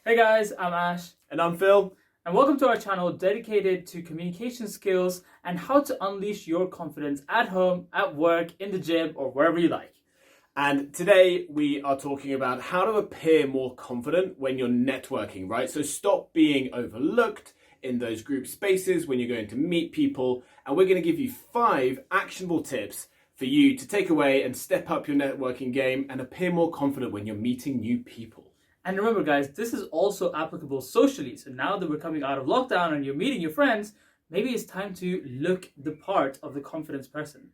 Hey guys, I'm Ash, And I'm Phil. and welcome to our channel dedicated to communication skills and how to unleash your confidence at home, at work, in the gym, or wherever you like. And today we are talking about how to appear more confident when you're networking, right? So stop being overlooked in those group spaces when you're going to meet people. And we're going to give you 5 actionable tips for you to take away and step up your networking game and appear more confident when you're meeting new people. And remember, guys, this is also applicable socially. So now that we're coming out of lockdown and you're meeting your friends, maybe it's time to look the part of the confidence person.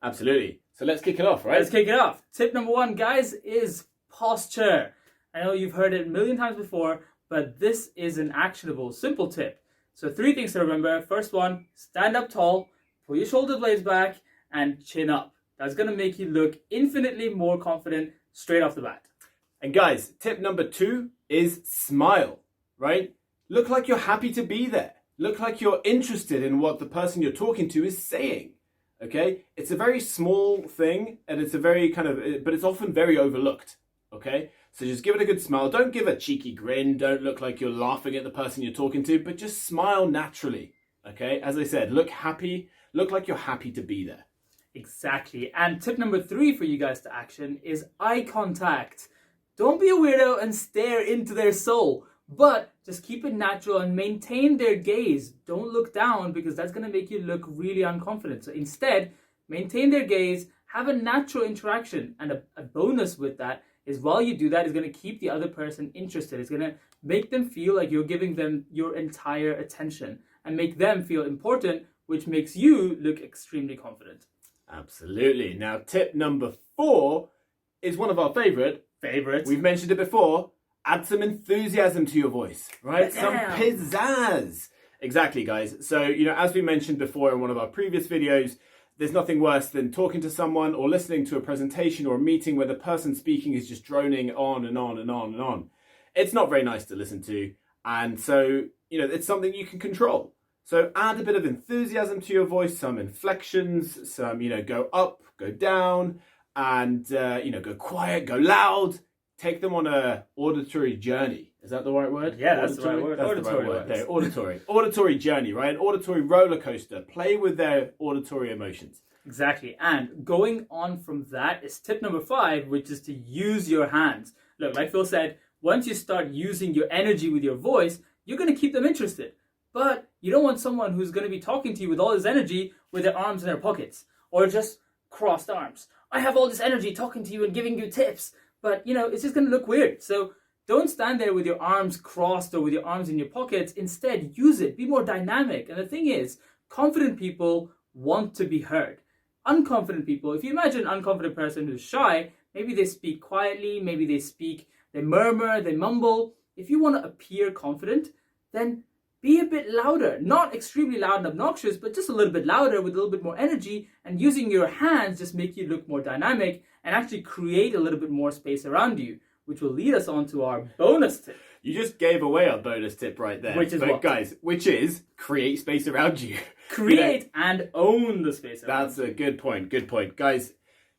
Absolutely. So let's kick it off, right? Let's kick it off. Tip number 1, guys, is posture. I know you've heard it a million times before, but this is an actionable, simple tip. So 3 things to remember. First one, stand up tall, pull your shoulder blades back, and chin up. That's going to make you look infinitely more confident straight off the bat. And guys, tip number 2 is smile, right? Look like you're happy to be there. Look like you're interested in what the person you're talking to is saying, okay? It's a very small thing and it's a very but it's often very overlooked, okay? So just give it a good smile. Don't give a cheeky grin. Don't look like you're laughing at the person you're talking to, but just smile naturally, okay? As I said, look happy. Look like you're happy to be there. Exactly. And tip number 3 for you guys to action is eye contact. Don't be a weirdo and stare into their soul, but just keep it natural and maintain their gaze. Don't look down because that's going to make you look really unconfident. So instead, maintain their gaze, have a natural interaction. And a bonus with that is while you do that, is going to keep the other person interested. It's going to make them feel like you're giving them your entire attention and make them feel important, which makes you look extremely confident. Absolutely. Now, tip number 4 is one of our favorites. We've mentioned it before. Add some enthusiasm to your voice, right? Some pizzazz. Exactly, guys. So, as we mentioned before in one of our previous videos, there's nothing worse than talking to someone or listening to a presentation or a meeting where the person speaking is just droning on and on and on and on. It's not very nice to listen to. And so, it's something you can control. So add a bit of enthusiasm to your voice, some inflections, some, go up, go down, and, go quiet, go loud. Take them on a auditory journey. Is that the right word? Yeah, that's the right word. That's the right word. There, auditory journey, right? An auditory roller coaster. Play with their auditory emotions. Exactly. And going on from that is tip number 5, which is to use your hands. Look, like Phil said, once you start using your energy with your voice, you're going to keep them interested. But you don't want someone who's going to be talking to you with all this energy with their arms in their pockets or just crossed arms. I have all this energy talking to you and giving you tips, but it's just going to look weird. So don't stand there with your arms crossed or with your arms in your pockets. Instead, use it. Be more dynamic. And the thing is, confident people want to be heard. Unconfident people, if you imagine an unconfident person who's shy, maybe they speak quietly, maybe they murmur, they mumble. If you want to appear confident, then be a bit louder, not extremely loud and obnoxious, but just a little bit louder with a little bit more energy, and using your hands just make you look more dynamic and actually create a little bit more space around you, which will lead us on to our bonus tip. You just gave away our bonus tip right there. Which is create space around you. Create and own the space around you. That's a good point. Good point. Guys,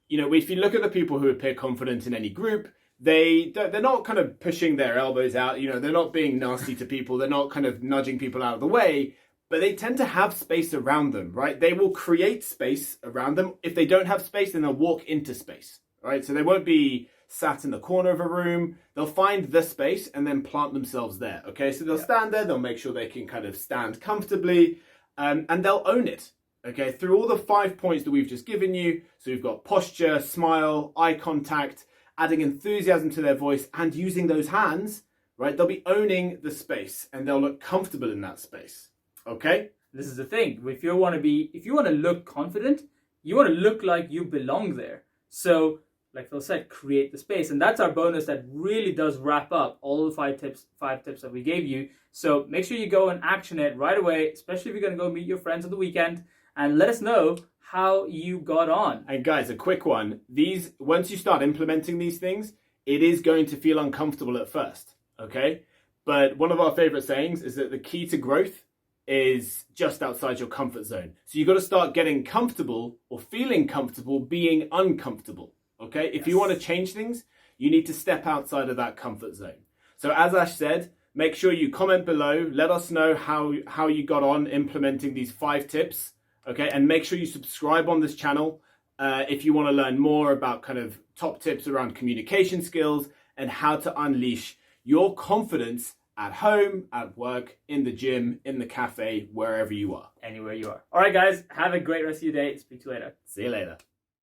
if you look at the people who appear confident in any group, they're not kind of pushing their elbows out, they're not being nasty to people, they're not kind of nudging people out of the way, but they tend to have space around them, right? They will create space around them. If they don't have space, then they'll walk into space, right? So they won't be sat in the corner of a room. They'll find the space and then plant themselves there, okay? So they'll stand there, they'll make sure they can kind of stand comfortably, and they'll own it, okay? Through all the 5 points that we've just given you. So we've got posture, smile, eye contact, adding enthusiasm to their voice and using those hands, right? They'll be owning the space and they'll look comfortable in that space. Okay? This is the thing. If you want to look confident, you want to look like you belong there. So, like Phil said, create the space. And that's our bonus that really does wrap up all the 5 tips that we gave you. So make sure you go and action it right away, especially if you're going to go meet your friends on the weekend, and let us know how you got on. And guys, a quick one. Once you start implementing these things, it is going to feel uncomfortable at first, okay? But one of our favorite sayings is that the key to growth is just outside your comfort zone. So you've got to start getting comfortable or feeling comfortable being uncomfortable, okay? If you want to change things, you need to step outside of that comfort zone. So as Ash said, make sure you comment below. Let us know how you got on implementing these 5 tips. Okay, and make sure you subscribe on this channel if you want to learn more about kind of top tips around communication skills and how to unleash your confidence at home, at work, in the gym, in the cafe, wherever you are. Anywhere you are. All right, guys, have a great rest of your day. Speak to you later. See you later.